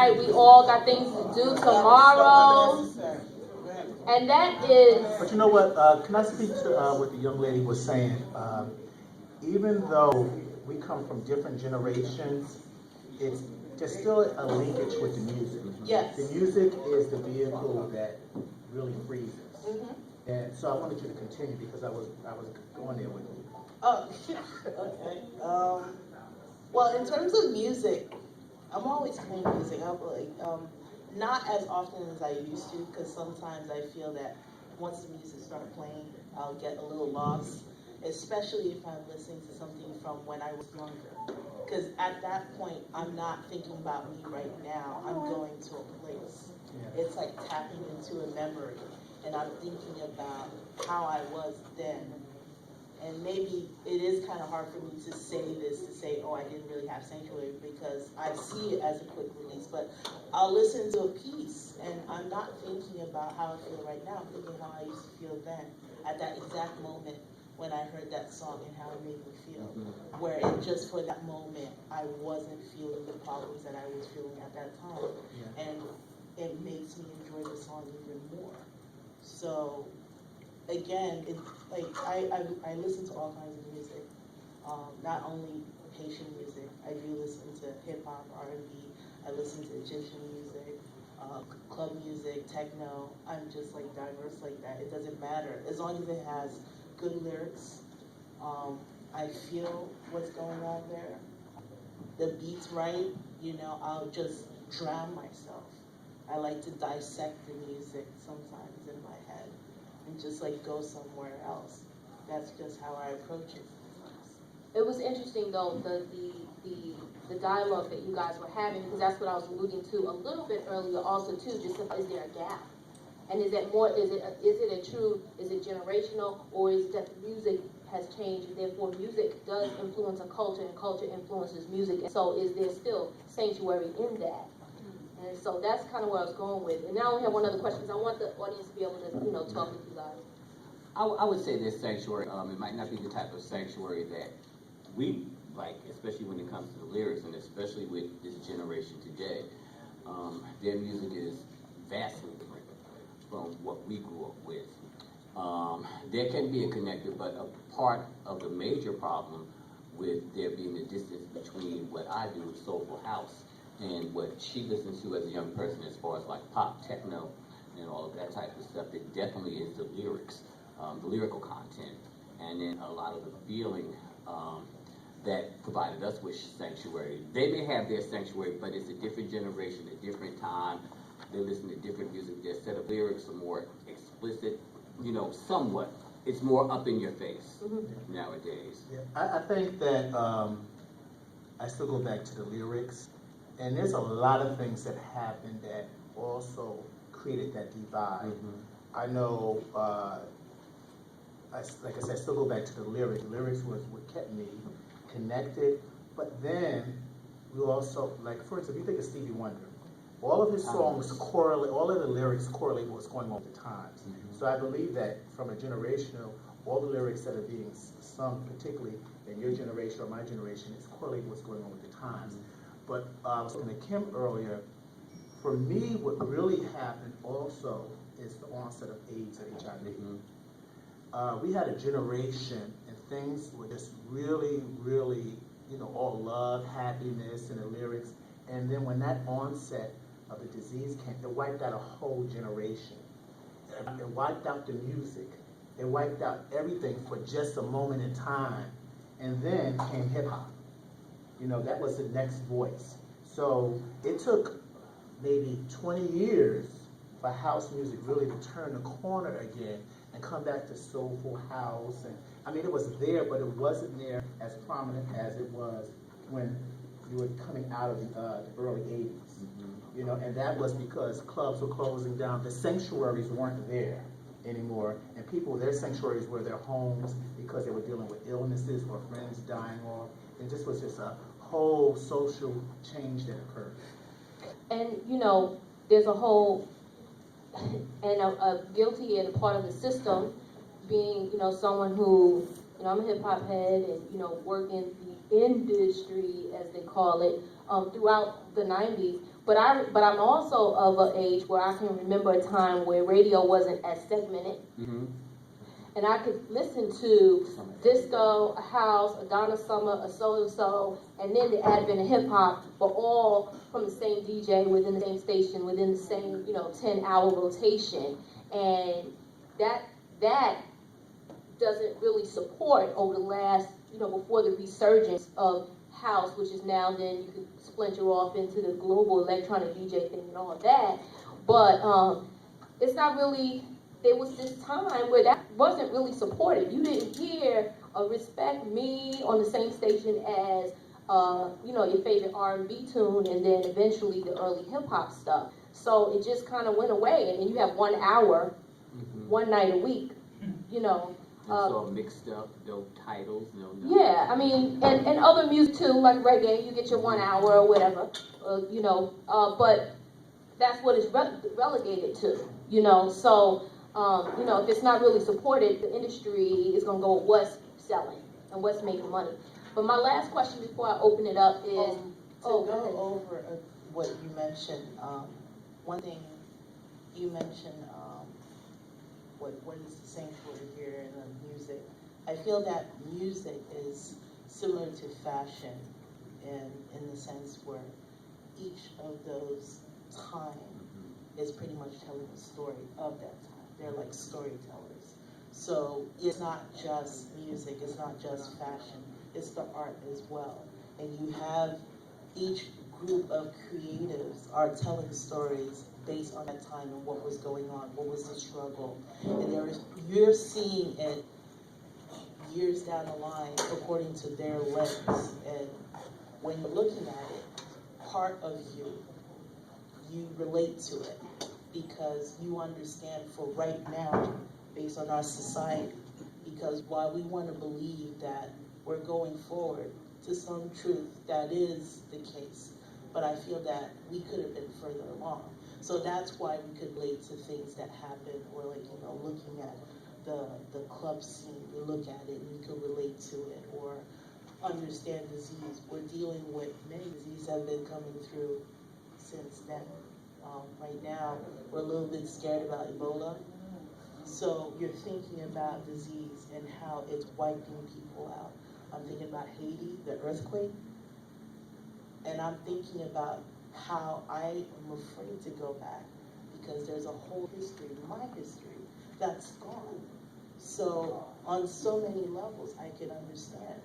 night. We all got things to do tomorrow. And that is... But you know what, can I speak to what the young lady was saying? Even though we come from different generations, there's still a linkage with the music. Yes. The music is the vehicle that really frees us. Mm-hmm. And so I wanted you to continue because I was going there with you. Oh, okay. Well, in terms of music, I'm always playing music. I'm like, not as often as I used to, because sometimes I feel that once the music starts playing, I'll get a little lost, especially if I'm listening to something from when I was younger. Because at that point, I'm not thinking about me right now. I'm going to a place. Yeah. It's like tapping into a memory, and I'm thinking about how I was then. And maybe it is kind of hard for me to say this, to say, oh, I didn't really have sanctuary, because I see it as a quick release. But I'll listen to a piece, and I'm not thinking about how I feel right now. I'm thinking how I used to feel then, at that exact moment when I heard that song and how it made me feel. Mm-hmm. Where it just for that moment, I wasn't feeling the problems that I was feeling at that time. Yeah. And it makes me enjoy the song even more. So, again, it's like I listen to all kinds of music, not only Haitian music. I do listen to hip hop, R&B. I listen to Egyptian music, club music, techno. I'm just like diverse like that. It doesn't matter as long as it has good lyrics. I feel what's going on there. The beat's right. I'll just drown myself. I like to dissect the music sometimes in my head and just like go somewhere else. That's just how I approach it. It was interesting though, the dialogue that you guys were having, because that's what I was alluding to a little bit earlier also too, just is there a gap? And is it generational, or is it that the music has changed and therefore music does influence a culture and culture influences music, and so is there still sanctuary in that? And so that's kind of where I was going with. And now I only have one other question, because I want the audience to be able to, talk with you guys. I would say this sanctuary, it might not be the type of sanctuary that we like, especially when it comes to the lyrics, and especially with this generation today. Their music is vastly different from what we grew up with. There can be a connector, but a part of the major problem with there being a distance between what I do, soulful house, and what she listens to as a young person, as far as like pop, techno, and all of that type of stuff, it definitely is the lyrics, the lyrical content, and then a lot of the feeling that provided us with sanctuary. They may have their sanctuary, but it's a different generation, a different time. They listen to different music. Their set of lyrics are more explicit, somewhat. It's more up in your face nowadays. Yeah, I think that I still go back to the lyrics. And there's a lot of things that happened that also created that divide. Mm-hmm. I know, like I said, I still go back to the lyrics. The lyrics was what kept me connected. But then we also, like for instance, if you think of Stevie Wonder, all of his songs correlate, all of the lyrics correlate with what's going on at the times. Mm-hmm. So I believe that from a generational, all the lyrics that are being sung, particularly in your generation or my generation, is correlating with what's going on with the times. Mm-hmm. But I was talking to Kim earlier. For me, what really happened also is the onset of AIDS and HIV. Mm-hmm. We had a generation, and things were just really, really, all love, happiness, and the lyrics. And then when that onset of the disease came, it wiped out a whole generation. It wiped out the music. It wiped out everything for just a moment in time. And then came hip hop. That was the next voice. So it took maybe 20 years for house music really to turn the corner again and come back to soulful house. And it was there, but it wasn't there as prominent as it was when you were coming out of the early 80s. Mm-hmm. And that was because clubs were closing down. The sanctuaries weren't there anymore, and their sanctuaries were their homes because they were dealing with illnesses or friends dying off. It just was just a whole social change that occurred. And there's a whole and a guilty and a part of the system being someone who I'm a hip hop head and work in the industry as they call it throughout the 90s. But I'm also of an age where I can remember a time where radio wasn't as segmented, Mm-hmm. and I could listen to disco, a house, a Donna Summer, a so-and-so, and then the advent of hip hop, but all from the same DJ within the same station, within the same, 10-hour rotation. And that doesn't really support over the last, before the resurgence of house, which is now then you can splinter off into the global electronic DJ thing and all of that. But it's not really, there was this time where that wasn't really supported. You didn't hear Respect Me on the same station as, your favorite R&B tune, and then eventually the early hip hop stuff. So it just kind of went away, and then you have 1 hour, Mm-hmm. one night a week, It's all mixed up, no titles, no. Yeah, I mean, and other music too, like reggae, you get your 1 hour or whatever, but that's what it's relegated to, so, if it's not really supported, the industry is gonna go with what's selling and what's making money. But my last question before I open it up is, To go go ahead. over what you mentioned, one thing you mentioned, what is the sanctuary here in the music? I feel that music is similar to fashion in the sense where each of those time is pretty much telling the story of that time. They're like storytellers. So it's not just music, it's not just fashion, it's the art as well. And you have each group of creatives are telling stories based on that time and what was going on, what was the struggle. And you're seeing it years down the line according to their lens. And when you're looking at it, part of you relate to it because you understand for right now, based on our society, because while we want to believe that we're going forward to some truth, that is the case. But I feel that we could have been further along. So that's why we could relate to things that happen, or like, looking at the club scene, you look at it and you can relate to it, or understand disease. We're dealing with many diseases that have been coming through since then. Right now, we're a little bit scared about Ebola. So you're thinking about disease and how it's wiping people out. I'm thinking about Haiti, the earthquake, and I'm thinking about how I am afraid to go back because there's a whole history, my history, that's gone. So on so many levels, I can understand.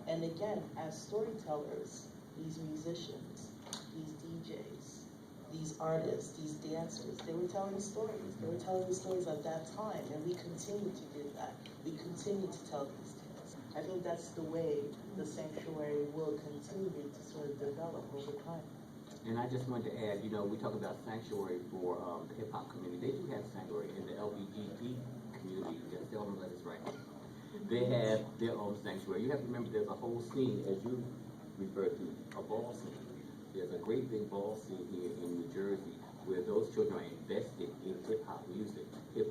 And again, as storytellers, these musicians, these DJs, these artists, these dancers, they were telling stories. They were telling the stories of that time, and we continue to do that. We continue to tell these tales. I think that's the way the sanctuary will continue to sort of develop over time. And I just wanted to add, we talk about sanctuary for the hip hop community. They do have sanctuary in the LGBT community. Just tell them that it's right. They have their own sanctuary. You have to remember there's a whole scene, as you referred to, a ball scene. There's a great big ball scene here in New Jersey where those children are invested in hip hop music, and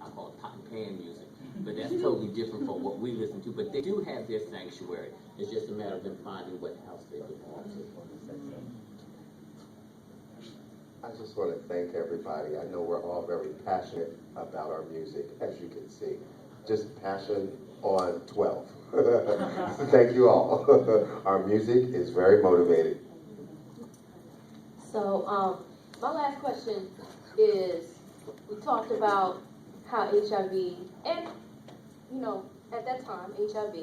I call it pot and pan music. But that's totally different from what we listen to. But they do have their sanctuary. It's just a matter of them finding what house they belong to. I just want to thank everybody. I know we're all very passionate about our music, as you can see. Just passion on 12. Thank you all. Our music is very motivated. So, my last question is, we talked about how HIV, and, at that time, HIV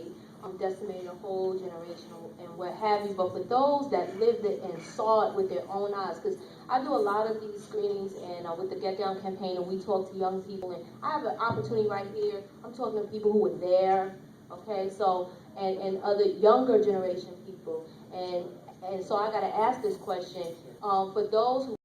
decimated a whole generation and what have you, but for those that lived it and saw it with their own eyes, because I do a lot of these screenings and with the Get Down campaign, and we talk to young people, and I have an opportunity right here. I'm talking to people who were there, okay, so, and other younger generation people, and so I got to ask this question, for those who